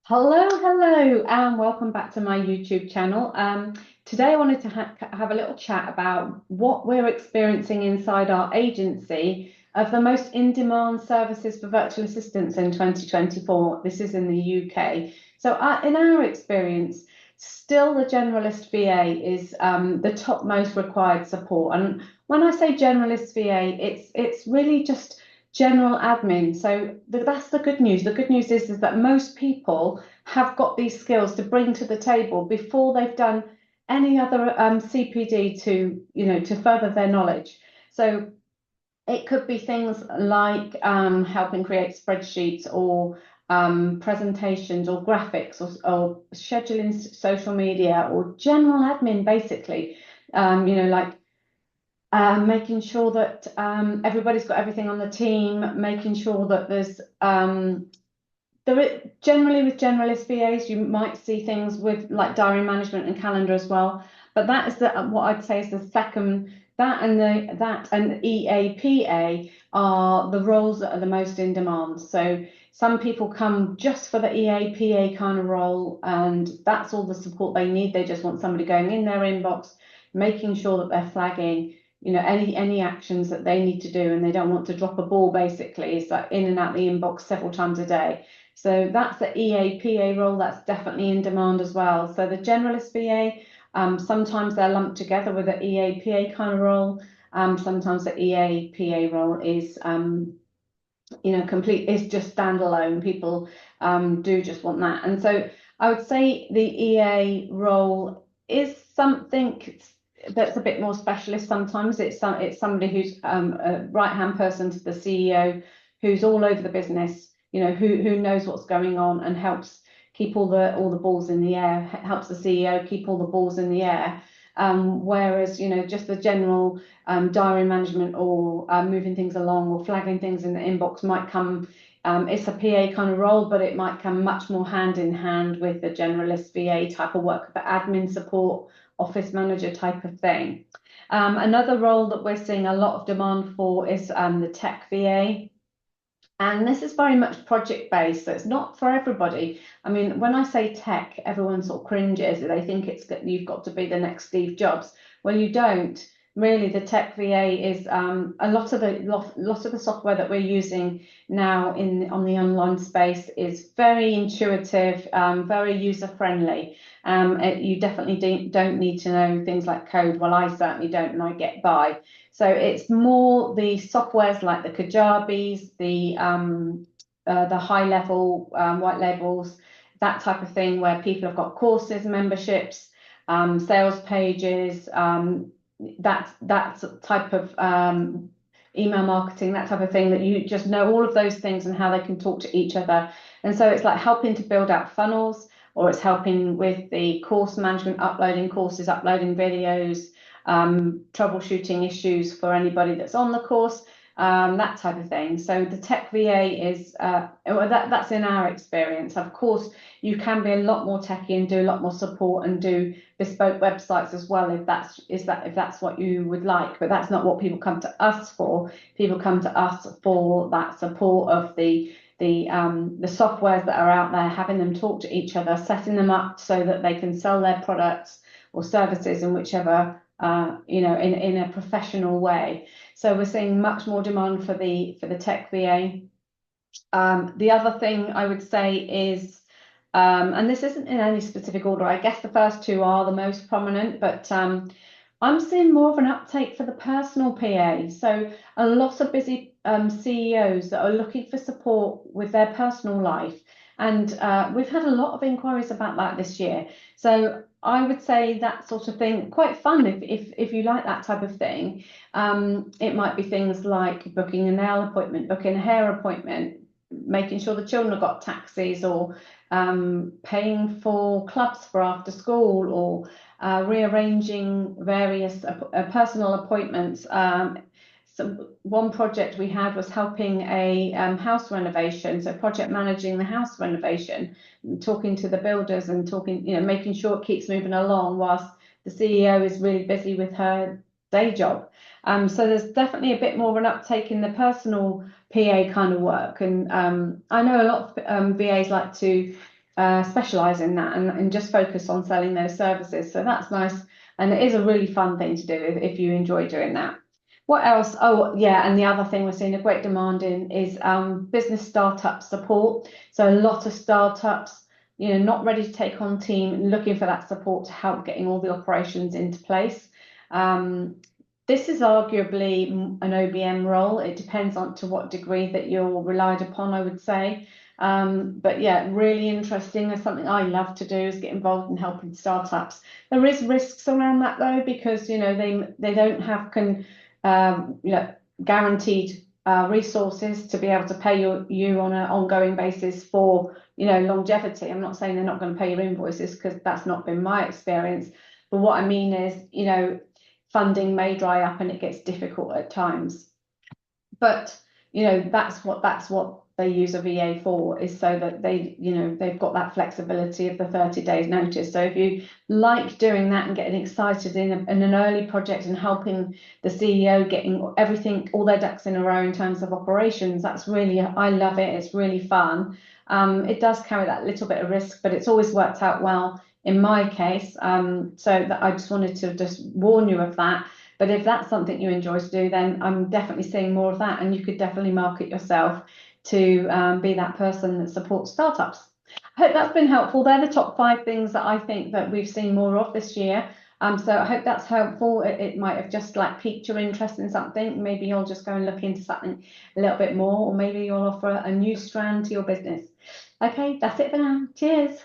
Hello, and welcome back to my YouTube channel. Today I wanted to have a little chat about what we're experiencing inside our agency of the most in-demand services for virtual assistants in 2024. This is in the UK. So in our experience, still the generalist VA is the top most required support. And when I say generalist VA, it's really just general admin. So that's the good news. The good news is that most people have got these skills to bring to the table before they've done any other CPD to further their knowledge. So it could be things like helping create spreadsheets or presentations or graphics or scheduling social media or general admin, basically. Like making sure that everybody's got everything on the team, making sure that generally with generalist VAs, you might see things with like diary management and calendar as well. But that is what I'd say is the second. That and EAPA are the roles that are the most in demand. So some people come just for the EAPA kind of role, and that's all the support they need. They just want somebody going in their inbox, making sure that they're flagging, any actions that they need to do, and they don't want to drop a ball. Basically, it's like in and out the inbox several times a day. So that's the EAPA role. That's definitely in demand as well. So the generalist VA. Sometimes they're lumped together with the EAPA kind of role. Sometimes the EAPA role is, is just standalone. People do just want that. And so I would say the EA role is something that's a bit more specialist. Sometimes it's somebody who's a right-hand person to the CEO, who's all over the business, who knows what's going on and helps keep all the balls in the air, helps the CEO keep all the balls in the air. Whereas, just the general diary management or moving things along or flagging things in the inbox might come, it's a PA kind of role, but it might come much more hand in hand with the generalist VA type of work, the admin support, office manager type of thing. Another role that we're seeing a lot of demand for is the tech VA. And this is very much project based, so it's not for everybody. I mean, when I say tech, everyone sort of cringes. They think you've got to be the next Steve Jobs. Well, you don't. Really, the tech VA is a lot of the software that we're using now on the online space is very intuitive, very user friendly. You definitely don't need to know things like code. Well, I certainly don't, and I get by. So it's more the softwares like the Kajabis, the high level white labels, that type of thing, where people have got courses, memberships, sales pages, that type of email marketing, that type of thing, that you just know all of those things and how they can talk to each other. And so it's like helping to build out funnels, or it's helping with the course management, uploading courses, uploading videos, troubleshooting issues for anybody that's on the course, that type of thing. So the tech VA is that's in our experience. Of course, you can be a lot more techy and do a lot more support and do bespoke websites as well if that's what you would like. But that's not what people come to us for. People come to us for that support of the softwares that are out there, having them talk to each other, setting them up so that they can sell their products or services in whichever in a professional way. So we're seeing much more demand for the tech VA. The other thing I would say is, and this isn't in any specific order, I guess the first two are the most prominent, but I'm seeing more of an uptake for the personal PA. So a lot of busy CEOs that are looking for support with their personal life. And we've had a lot of inquiries about that this year. So I would say that sort of thing, quite fun if you like that type of thing. It might be things like booking a nail appointment, booking a hair appointment, making sure the children have got taxis, or paying for clubs for after school, or rearranging various personal appointments. So one project we had was helping a house renovation, so project managing the house renovation, talking to the builders and making sure it keeps moving along whilst the CEO is really busy with her day job. So there's definitely a bit more of an uptake in the personal PA kind of work. And I know a lot of VAs like to specialize in that and just focus on selling those services. So that's nice. And it is a really fun thing to do if you enjoy doing that. What else? Oh, yeah. And the other thing we're seeing a great demand in is business startup support. So a lot of startups, not ready to take on team, looking for that support to help getting all the operations into place. This is arguably an OBM role. It depends on to what degree that you're relied upon, I would say. But yeah, really interesting. It's something I love to do is get involved in helping startups. There is risks around that though, because they don't have guaranteed resources to be able to pay you on an ongoing basis for longevity. I'm not saying they're not going to pay your invoices, because that's not been my experience. But what I mean is, funding may dry up and it gets difficult at times. But that's what they use a VA for, is so that they've got that flexibility of the 30 days notice. So if you like doing that and getting excited in an early project and helping the CEO getting everything, all their ducks in a row in terms of operations, that's really, I love it. It's really fun. It does carry that little bit of risk, but it's always worked out well in my case. So that I just wanted to just warn you of that. But if that's something you enjoy to do, then I'm definitely seeing more of that, and you could definitely market yourself to be that person that supports startups. I hope that's been helpful. They're the top 5 things that I think that we've seen more of this year. So I hope that's helpful. It might have just piqued your interest in something. Maybe you'll just go and look into something a little bit more, or maybe you'll offer a new strand to your business. Okay, that's it for now. Cheers.